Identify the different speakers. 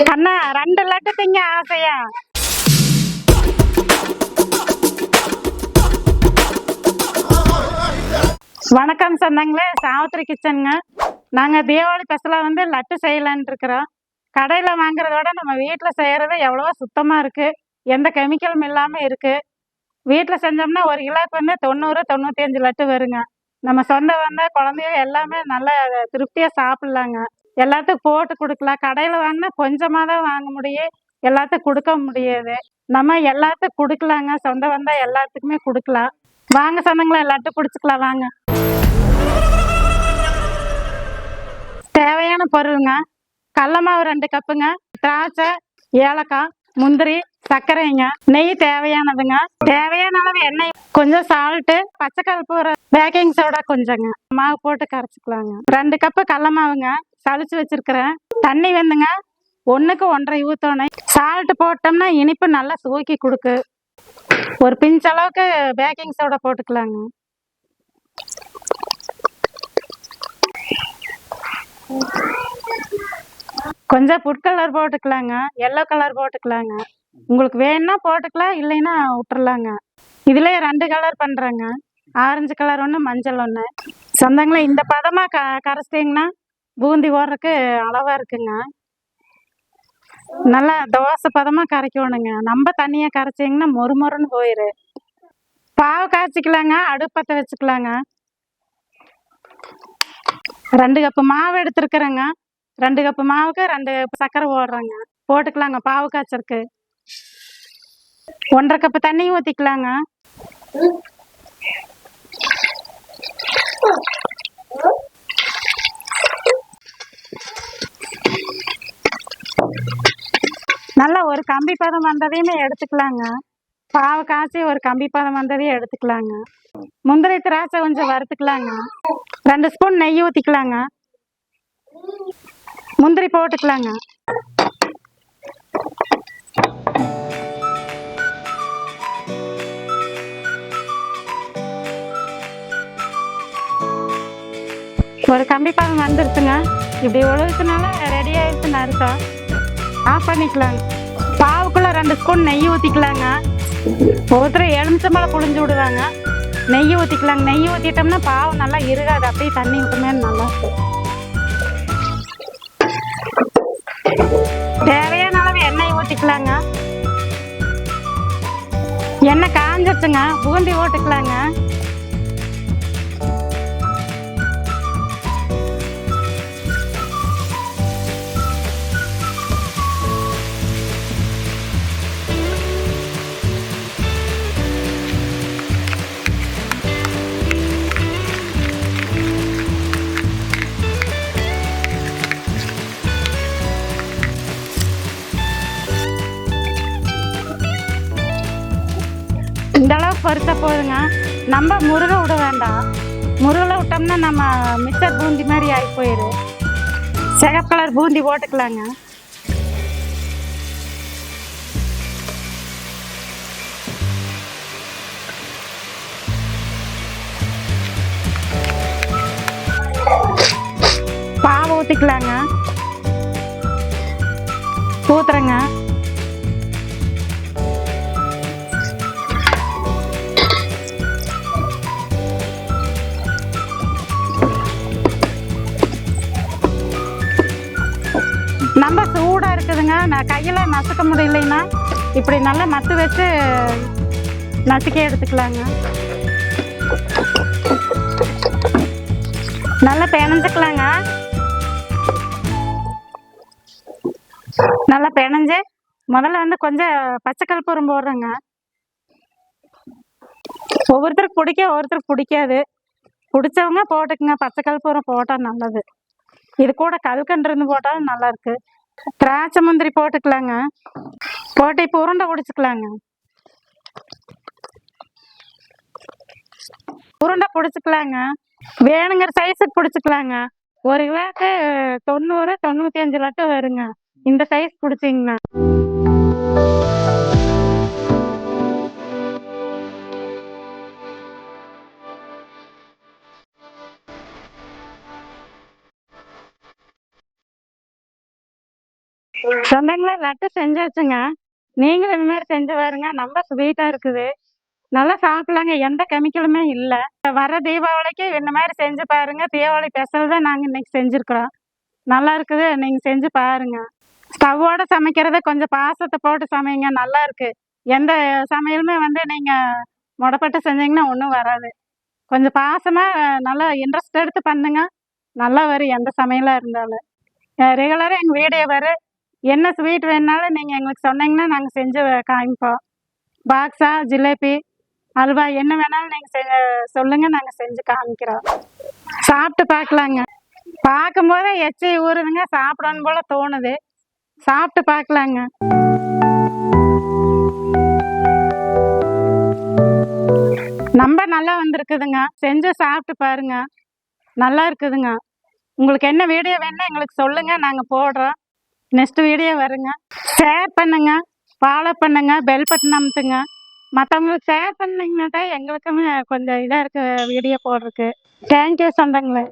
Speaker 1: அண்ணா 2 லட்டு திங்க ஆசையா? வணக்கம் சொந்தங்களே, சாவித்திரி கிச்சனுங்க. நாங்கள் தீபாவளி ஸ்பெஷலாக வந்து லட்டு செய்யலான்ட்டு இருக்கிறோம். கடையில் வாங்குறத விட நம்ம வீட்டில் செய்கிறது எவ்வளவோ சுத்தமாக இருக்குது, எந்த கெமிக்கலும் இல்லாமல் இருக்குது. வீட்டில் செஞ்சோம்னா 1 கிலோவுக்கு வந்து 90 95 லட்டு வருங்க. நம்ம சொந்த குழந்தைங்க எல்லாமே நல்லா திருப்தியாக சாப்பிட்லாங்க. எல்லாத்துக்கும் போட்டு கொடுக்கலாம். கடையில் வாங்கினா கொஞ்சமாக தான் வாங்க முடியும், எல்லாத்துக்கும் கொடுக்க முடியாது. நம்ம எல்லாத்துக்கும் கொடுக்கலாங்க, சொந்த வந்தால் எல்லாத்துக்குமே கொடுக்கலாம். வாங்க சொந்தங்களே, லட்டு பிடிச்சிக்கலாம் வாங்க. தேவையான பொருளுங்க: கடல மாவு 2 கப்புங்க, திராட்சை, ஏலக்காய், முந்திரி, சர்க்கரைங்க, நெய் தேவையானதுங்க, தேவையான அளவு எண்ணெய், கொஞ்சம் சால்ட்டு, பச்சை கற்பூரம், பேக்கிங் சோடா கொஞ்சங்க. மாவு போட்டு கரைச்சிக்கலாங்க. 2 கப்பு கடல மாவுங்க, சளிச்சு வச்சிருக்கிறேன். தண்ணி வந்துங்க 1க்கு 1.5 ஊற்றணும். சால்ட்டு போட்டோம்னா இனிப்பு நல்லா தூக்கி கொடுக்கு. ஒரு பிஞ்ச் அளவுக்கு பேக்கிங் சோடா போட்டுக்கலாங்க. கொஞ்சம் ஃபுட் கலர் போட்டுக்கலாங்க, எல்லோ கலர் போட்டுக்கலாங்க. உங்களுக்கு வேணும்னா போட்டுக்கலாம், இல்லைன்னா விட்டுறலாங்க. இதுலேயே 2 கலர் பண்ணுறேங்க, ஆரஞ்சு கலர் ஒன்று, மஞ்சள் ஒன்று. சொந்தங்களே, இந்த பதமாக கரைச்சிட்டிங்கன்னா பூந்தி ஓடுறதுக்கு அளவாக இருக்குங்க. நல்லா தோசை பதமாக கரைக்கணுங்க. நம்ம தண்ணியாக கரைச்சிங்கன்னா மொறுமொறுன்னு போயிரு. பாவு காய்ச்சிக்கலாங்க, அடுப்பத்தை வச்சுக்கலாங்க. 2 கப்பு மாவு எடுத்துருக்குறேங்க. 2 கப்பு மாவுக்கு 2 சர்க்கரை போடுறேங்க. போட்டுக்கலாங்க. பாவு காய்ச்சறக்கு 1.5 கப்பு தண்ணி ஊற்றிக்கலாங்க. நல்லா ஒரு கம்பி பதம் வந்ததையுமே எடுத்துக்கலாங்க. பாவு காய்ச்சி ஒரு கம்பி பதம் வந்ததையும் எடுத்துக்கலாங்க. முந்திரி திராட்சை கொஞ்சம் வறுத்துக்கலாங்க. 2 ஸ்பூன் நெய் ஊற்றிக்கலாங்க. முந்திரி போட்டுக்கலாங்க. ஒரு கம்பி பதம் வந்துருச்சுங்க. இப்படி ஒழுகுனால ரெடி ஆயிடுச்சுன்னு அர்த்தம். ஆஃப் பண்ணிக்கலாங்க. பாவுக்குள்ள 2 ஸ்பூன் நெய் ஊற்றிக்கலாங்க. ஒவ்வொருத்தரும் எலுமிச்சம்பழம் புழிஞ்சு விடுவாங்க. நெய் ஊற்றிக்கலாங்க. நெய் ஊற்றிட்டோம்னா பாவு நல்லா இருகாது, அப்படியே தண்ணி விட்டுமே நல்லா இருக்கும். தேவையான அளவு எண்ணெய் ஊற்றிக்கலாங்க. எண்ணெய் காஞ்சிச்சுங்க, பூந்தி போட்டுக்கலாங்க. இந்த அளவுக்கு பொறுத்த போதுங்க. நம்ம முருகை விட வேண்டாம். முருகலை விட்டோம்னா நம்ம மிக்சர் பூந்தி மாதிரி ஆகி போயிடும். சிகப்பு கலர் பூந்தி போட்டுக்கலாங்க. பாவு ஊற்றிக்கலாங்க. ஊத்துறேங்க. நம்ம சூடாக இருக்குதுங்க, நான் கையில் நசுக்க முடியலைன்னா இப்படி நல்லா நத்து வச்சு நசுக்கி எடுத்துக்கலாங்க. நல்லா பிணைஞ்சிக்கலாங்க. நல்லா பிணைஞ்சு முதல்ல வந்து கொஞ்சம் பச்சை கற்பூரம் போடுறேங்க. ஒவ்வொருத்தருக்கு பிடிக்கும், ஒவ்வொருத்தருக்கு பிடிக்காது. பிடிச்சவங்க போட்டுக்குங்க. பச்சை கற்பூரம் போட்டால் நல்லது. இது கூட கல்கண்டு போட்டாலும் நல்லா இருக்கு. திராட்சை முந்திரி போட்டுக்கலாங்க. போட்டு இப்போ உருண்டை பிடிச்சிக்கலாங்க. உருண்டை பிடிச்சிக்கலாங்க. வேணுங்கிற சைஸுக்கு பிடிச்சிக்கலாங்க. 1 கிலோவுக்கு 90 95 லட்டு வருங்க. இந்த சைஸ் பிடிச்சிங்கன்னா சொந்தங்களே லட்டு செஞ்சாச்சுங்க. நீங்களும் இந்த மாதிரி செஞ்சு பாருங்க. ரொம்ப ஸ்வீட்டா இருக்குது. நல்லா சாப்பிடலாங்க. எந்த கெமிக்கலுமே இல்ல. வர தீபாவளிக்கு இந்த மாதிரி செஞ்சு பாருங்க. தீபாவளி ஸ்பெஷல் தான் நாங்க இன்னைக்கு செஞ்சிருக்கிறோம். நல்லா இருக்குது. நீங்க செஞ்சு பாருங்க. ஸ்டவ்வோட சமைக்கிறது கொஞ்சம் பாசத்தை போட்டு சமைங்க. நல்லா இருக்கு. எந்த சமையலுமே வந்து நீங்க முடப்பட்டு செஞ்சீங்கன்னா ஒன்றும் வராது. கொஞ்சம் பாசமா நல்லா இன்ட்ரெஸ்ட் எடுத்து பண்ணுங்க. நல்லா வரும் எந்த சமையலா இருந்தாலும். ரெகுலரா எங்க வீடியோ வரும். என்ன ஸ்வீட் வேணுனாலும் நீங்க எங்களுக்கு சொன்னீங்கன்னா நாங்க செஞ்சு காமிப்போம். பாக்ஸா, ஜிலேபி, அல்வா என்ன வேணாலும் நீங்க சொல்லுங்க. நாங்க செஞ்சு காமிக்கிறோம். சாப்பிட்டு பார்க்கலாங்க. பார்க்கும்போதே எச்சி ஊறுதுங்க. சாப்பிடணும் போல தோணுது. சாப்பிட்டு பார்க்கலாங்க. ரொம்ப நல்லா வந்திருக்குதுங்க. செஞ்சு சாப்பிட்டு பாருங்க. நல்லா இருக்குதுங்க. உங்களுக்கு என்ன வீடியோ வேணும்னா எங்களுக்கு சொல்லுங்க. நாங்க போடுறோம். நெக்ஸ்ட் வீடியோ வருங்க. ஷேர் பண்ணுங்க, ஃபாலோ பண்ணுங்க, பெல் பட்டன் அமுத்துங்க. மற்றவங்களுக்கு ஷேர் பண்ணீங்கன்னா தான் எங்களுக்குமே கொஞ்சம் இதாக இருக்கு வீடியோ போடுறதுக்கு. தேங்க்யூ சொந்தங்களே.